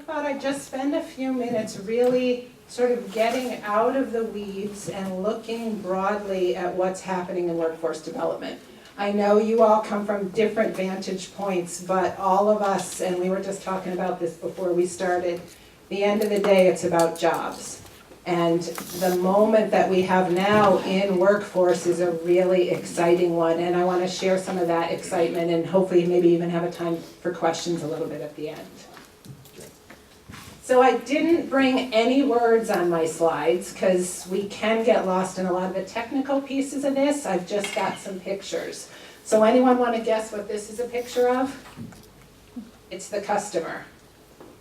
thought I'd just spend a few minutes really sort of getting out of the weeds and looking broadly at what's happening in workforce development. I know you all come from different vantage points, but all of us, and we were just talking about this before we started, the end of the day, it's about jobs. And the moment that we have now in workforce is a really exciting one, and I want to share some of that excitement and hopefully maybe even have a time for questions a little bit at the end. So I didn't bring any words on my slides because we can get lost in a lot of the technical pieces of this. I've just got some pictures. So anyone want to guess what this is a picture of? It's the customer.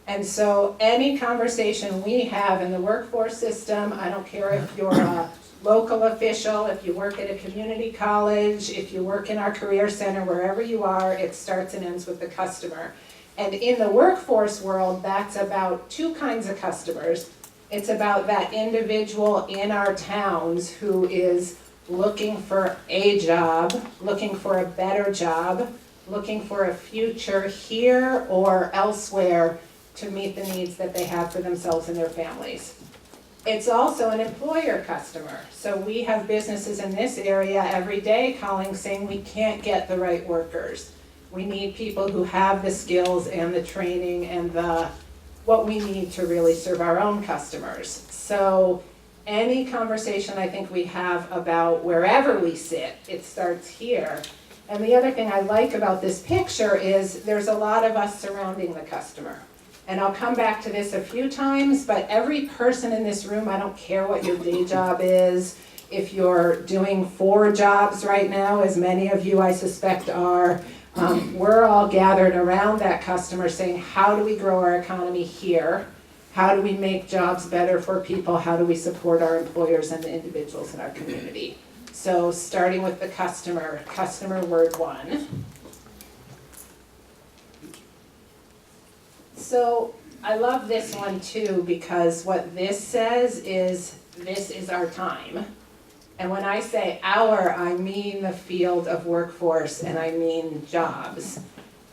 And so any conversation we have in the workforce system, I don't care if you're a local official, if you work at a community college, if you work in our career center, wherever you are, it starts and ends with the customer. And in the workforce world, that's about two kinds of customers. It's about that individual in our towns who is looking for a job, looking for a better job, looking for a future here or elsewhere to meet the needs that they have for themselves and their families. It's also an employer customer. So we have businesses in this area every day calling saying we can't get the right workers. We need people who have the skills and the training and what we need to really serve our own customers. So any conversation I think we have about wherever we sit, it starts here. And the other thing I like about this picture is there's a lot of us surrounding the customer. And I'll come back to this a few times, but every person in this room, I don't care what your day job is, if you're doing 4 jobs right now, as many of you I suspect are, we're all gathered around that customer saying, how do we grow our economy here? How do we make jobs better for people? How do we support our employers and the individuals in our community? So starting with the customer word 1. So I love this one too, because what this says is, this is our time. And when I say our, I mean the field of workforce and I mean jobs.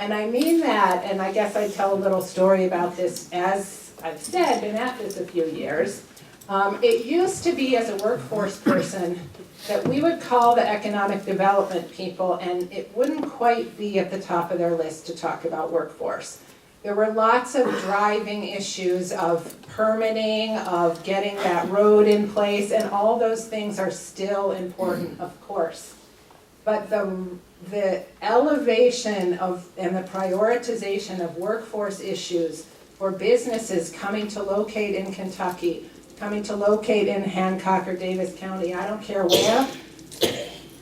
And I mean that, and I guess I tell a little story about this. As I've said, been at this a few years. It used to be, as a workforce person, that we would call the economic development people and it wouldn't quite be at the top of their list to talk about workforce. There were lots of driving issues of permitting, of getting that road in place, and all those things are still important, of course. But the elevation of and the prioritization of workforce issues for businesses coming to locate in Kentucky, coming to locate in Hancock or Davis County, I don't care where.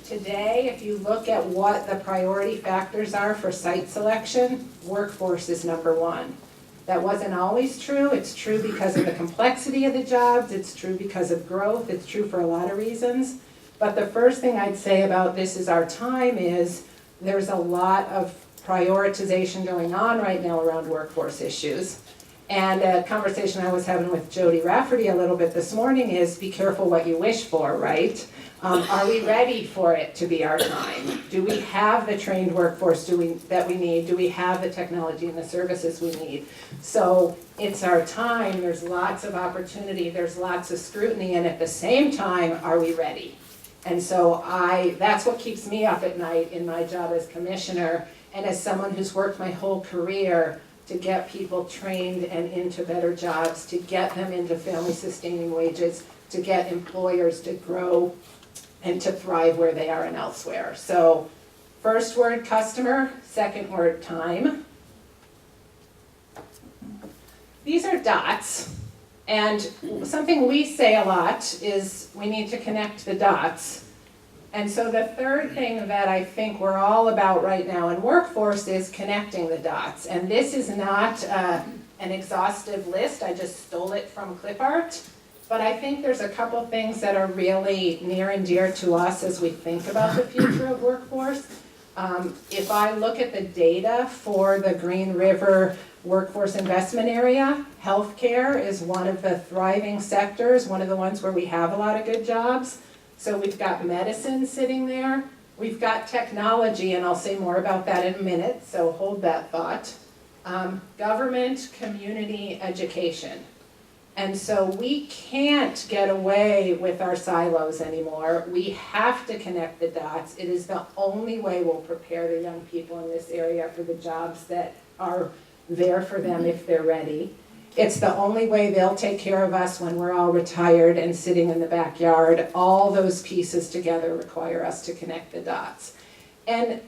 Today, if you look at what the priority factors are for site selection, workforce is number 1. That wasn't always true. It's true because of the complexity of the jobs. It's true because of growth. It's true for a lot of reasons. But the first thing I'd say about this is our time is there's a lot of prioritization going on right now around workforce issues. And a conversation I was having with Jody Rafferty a little bit this morning is be careful what you wish for, right? Are we ready for it to be our time? Do we have the trained workforce that we need? Do we have the technology and the services we need? So it's our time, there's lots of opportunity, there's lots of scrutiny, and at the same time, are we ready? And so that's what keeps me up at night in my job as commissioner and as someone who's worked my whole career to get people trained and into better jobs, to get them into family sustaining wages, to get employers to grow and to thrive where they are and elsewhere. So first word customer, second word time. These are dots, and something we say a lot is we need to connect the dots. And so the third thing that I think we're all about right now in workforce is connecting the dots. And this is not an exhaustive list, I just stole it from ClipArt. But I think there's a couple things that are really near and dear to us as we think about the future of workforce. If I look at the data for the Green River workforce investment area, healthcare is one of the thriving sectors, one of the ones where we have a lot of good jobs. So we've got medicine sitting there. We've got technology, and I'll say more about that in a minute, so hold that thought. Government, community, education. And so we can't get away with our silos anymore. We have to connect the dots. It is the only way we'll prepare the young people in this area for the jobs that are there for them if they're ready. It's the only way they'll take care of us when we're all retired and sitting in the backyard. All those pieces together require us to connect the dots. And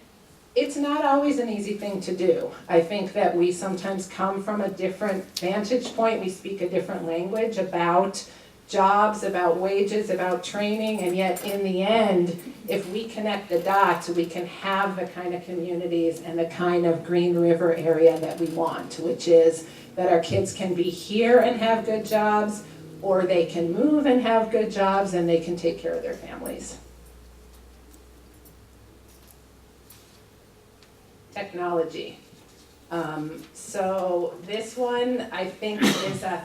it's not always an easy thing to do. I think that we sometimes come from a different vantage point. We speak a different language about jobs, about wages, about training, and yet in the end, if we connect the dots, we can have the kind of communities and the kind of Green River area that we want, which is that our kids can be here and have good jobs, or they can move and have good jobs, and they can take care of their families. Technology. So this one, I think, is a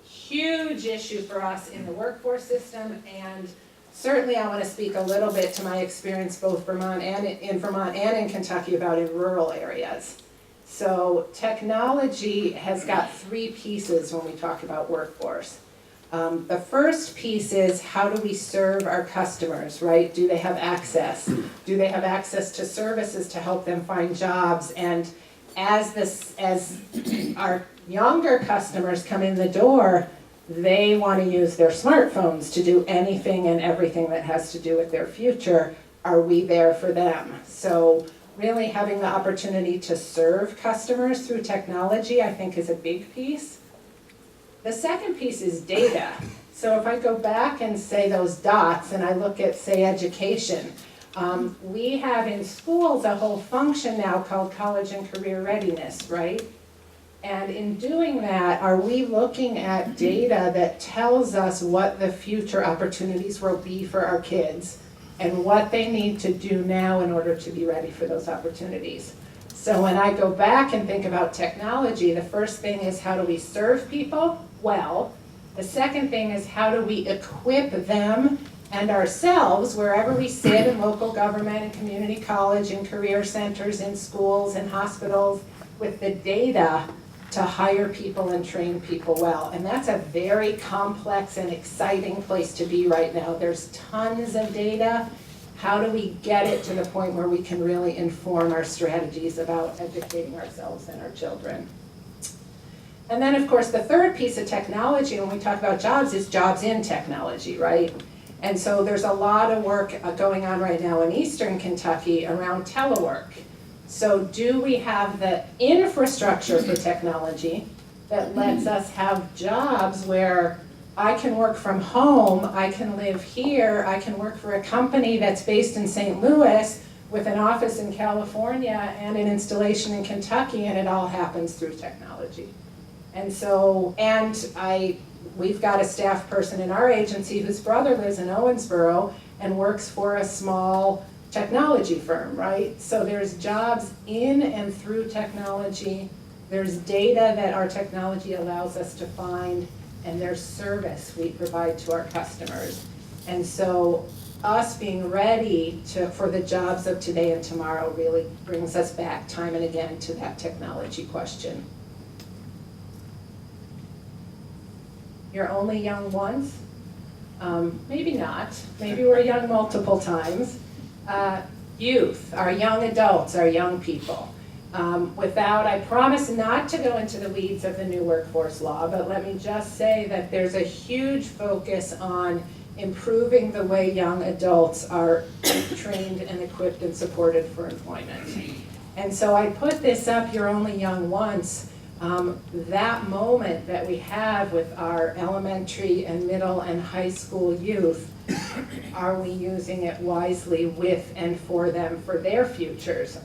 huge issue for us in the workforce system, and certainly I want to speak a little bit to my experience both in Vermont and in Kentucky about in rural areas. So technology has got three pieces when we talk about workforce. The first piece is, how do we serve our customers, right? Do they have access? Do they have access to services to help them find jobs? And as our younger customers come in the door, they want to use their smartphones to do anything and everything that has to do with their future. Are we there for them? So really having the opportunity to serve customers through technology, I think, is a big piece. The second piece is data. So if I go back and say those dots and I look at, say, education, we have in schools a whole function now called college and career readiness, right? And in doing that, are we looking at data that tells us what the future opportunities will be for our kids and what they need to do now in order to be ready for those opportunities? So when I go back and think about technology, the first thing is, how do we serve people well? The second thing is, how do we equip them and ourselves, wherever we sit in local government and community college and career centers, in schools and hospitals, with the data to hire people and train people well. And that's a very complex and exciting place to be right now. There's tons of data. How do we get it to the point where we can really inform our strategies about educating ourselves and our children? And then, of course, the third piece of technology when we talk about jobs is jobs in technology, right? And so there's a lot of work going on right now in Eastern Kentucky around telework. So do we have the infrastructure for technology that lets us have jobs where I can work from home, I can live here, I can work for a company that's based in St. Louis with an office in California and an installation in Kentucky, and it all happens through technology. And so, we've got a staff person in our agency whose brother lives in Owensboro and works for a small technology firm, right? So there's jobs in and through technology, there's data that our technology allows us to find, and there's service we provide to our customers. And so us being ready for the jobs of today and tomorrow really brings us back time and again to that technology question. You're only young once? Maybe not. Maybe we're young multiple times. Youth, our young adults, our young people. I promise not to go into the weeds of the new workforce law, but let me just say that there's a huge focus on improving the way young adults are trained and equipped and supported for employment. And so I put this up, you're only young once. That moment that we have with our elementary and middle and high school youth, are we using it wisely with and for them for their futures?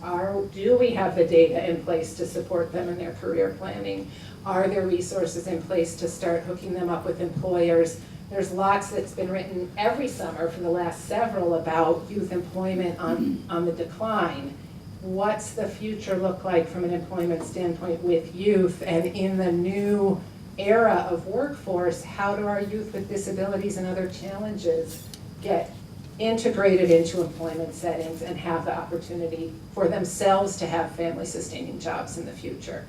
Do we have the data in place to support them in their career planning? Are there resources in place to start hooking them up with employers? There's lots that's been written every summer for the last several about youth employment on the decline. What's the future look like from an employment standpoint with youth? And in the new era of workforce, how do our youth with disabilities and other challenges get integrated into employment settings and have the opportunity for themselves to have family-sustaining jobs in the future?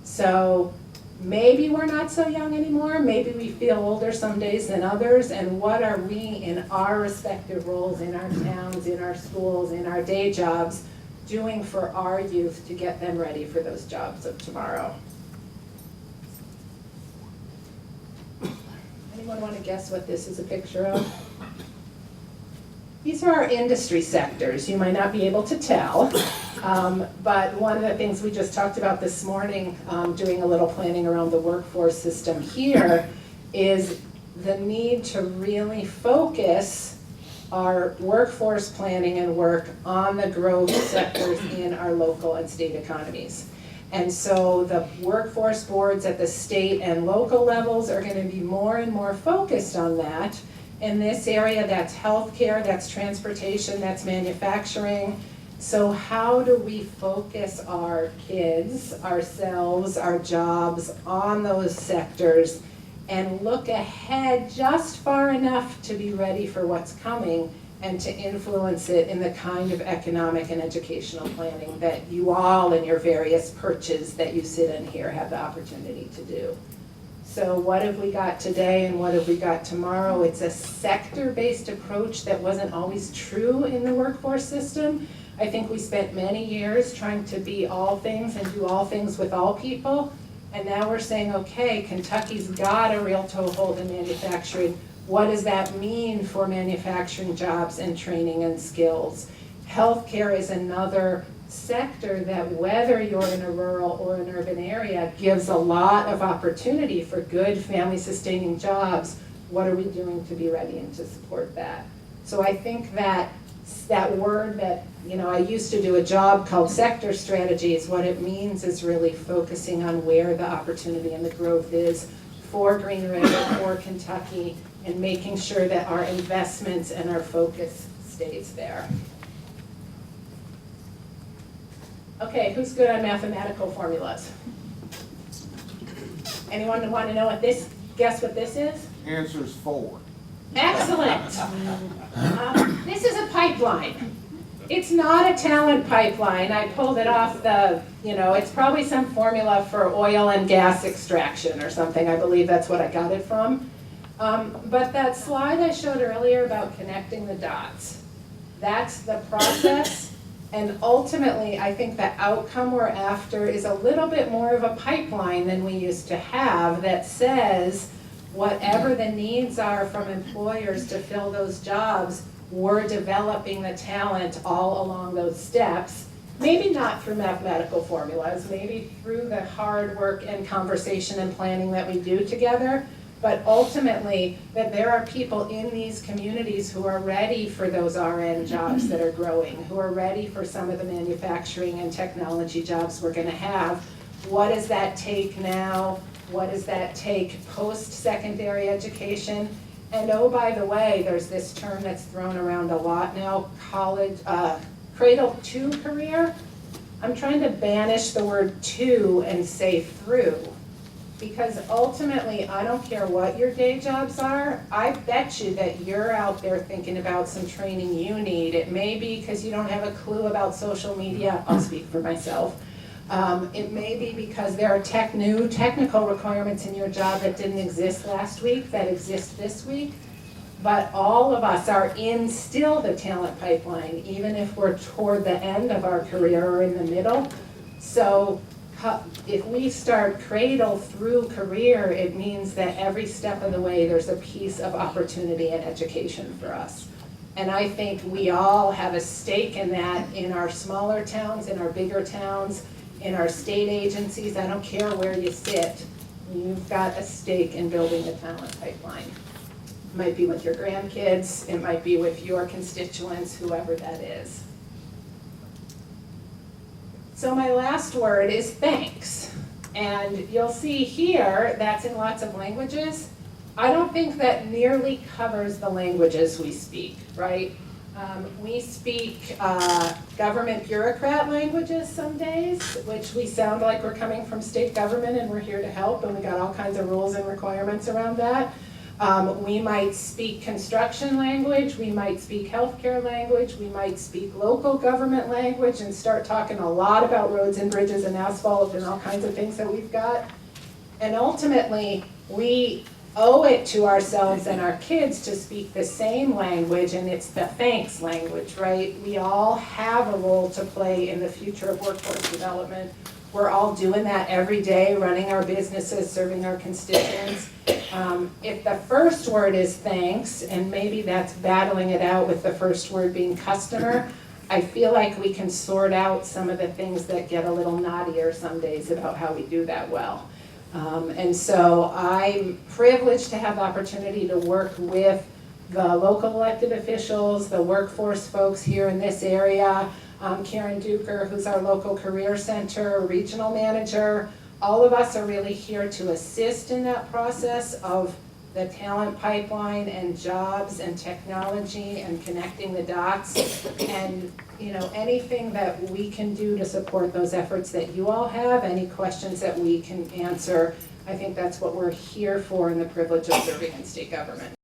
So maybe we're not so young anymore, maybe we feel older some days than others, and what are we in our respective roles in our towns, in our schools, in our day jobs, doing for our youth to get them ready for those jobs of tomorrow? Anyone want to guess what this is a picture of? These are our industry sectors. You might not be able to tell, but one of the things we just talked about this morning, doing a little planning around the workforce system here, is the need to really focus our workforce planning and work on the growth sectors in our local and state economies. And so the workforce boards at the state and local levels are going to be more and more focused on that. In this area, that's healthcare, that's transportation, that's manufacturing. So how do we focus our kids, ourselves, our jobs on those sectors and look ahead just far enough to be ready for what's coming and to influence it in the kind of economic and educational planning that you all in your various perches that you sit in here have the opportunity to do. So what have we got today and what have we got tomorrow? It's a sector-based approach that wasn't always true in the workforce system. I think we spent many years trying to be all things and do all things with all people. And now we're saying, okay, Kentucky's got a real toehold in manufacturing. What does that mean for manufacturing jobs and training and skills? Healthcare is another sector that, whether you're in a rural or an urban area, gives a lot of opportunity for good family sustaining jobs. What are we doing to be ready and to support that? So I think that that word that, I used to do a job called sector strategies, what it means is really focusing on where the opportunity and the growth is for Green River, for Kentucky, and making sure that our investments and our focus stays there. Okay, who's good on mathematical formulas? Anyone want to know guess what this is? Answer's 4. Excellent. This is a pipeline. It's not a talent pipeline. I pulled it off it's probably some formula for oil and gas extraction or something. I believe that's what I got it from. But that slide I showed earlier about connecting the dots, that's the process. And ultimately, I think the outcome we're after is a little bit more of a pipeline than we used to have that says whatever the needs are from employers to fill those jobs, we're developing the talent all along those steps. Maybe not through mathematical formulas, maybe through the hard work and conversation and planning that we do together. But ultimately, that there are people in these communities who are ready for those RN jobs that are growing, who are ready for some of the manufacturing and technology jobs we're going to have. What does that take now? What does that take post-secondary education? And oh, by the way, there's this term that's thrown around a lot now, college, cradle to career. I'm trying to banish the word to and say through. Because ultimately, I don't care what your day jobs are, I bet you that you're out there thinking about some training you need. It may be because you don't have a clue about social media, I'll speak for myself. It may be because there are new technical requirements in your job that didn't exist last week, that exist this week. But all of us are in still the talent pipeline, even if we're toward the end of our career or in the middle. So if we start cradle through career, it means that every step of the way there's a piece of opportunity and education for us. And I think we all have a stake in that in our smaller towns, in our bigger towns, in our state agencies. I don't care where you sit, you've got a stake in building the talent pipeline. It might be with your grandkids, it might be with your constituents, whoever that is. So my last word is thanks. And you'll see here, that's in lots of languages. I don't think that nearly covers the languages we speak, right? We speak government bureaucrat languages some days, which we sound like we're coming from state government and we're here to help, and we got all kinds of rules and requirements around that. We might speak construction language, we might speak healthcare language, we might speak local government language and start talking a lot about roads and bridges and asphalt and all kinds of things that we've got. And ultimately, we owe it to ourselves and our kids to speak the same language, and it's the thanks language, right? We all have a role to play in the future of workforce development. We're all doing that every day, running our businesses, serving our constituents. If the first word is thanks, and maybe that's battling it out with the first word being customer, I feel like we can sort out some of the things that get a little naughtier some days about how we do that well. And so I'm privileged to have the opportunity to work with the local elected officials, the workforce folks here in this area, Karen Duker, who's our local career center regional manager. All of us are really here to assist in that process of the talent pipeline and jobs and technology and connecting the dots. And anything that we can do to support those efforts that you all have, any questions that we can answer, I think that's what we're here for in the privilege of serving in state government.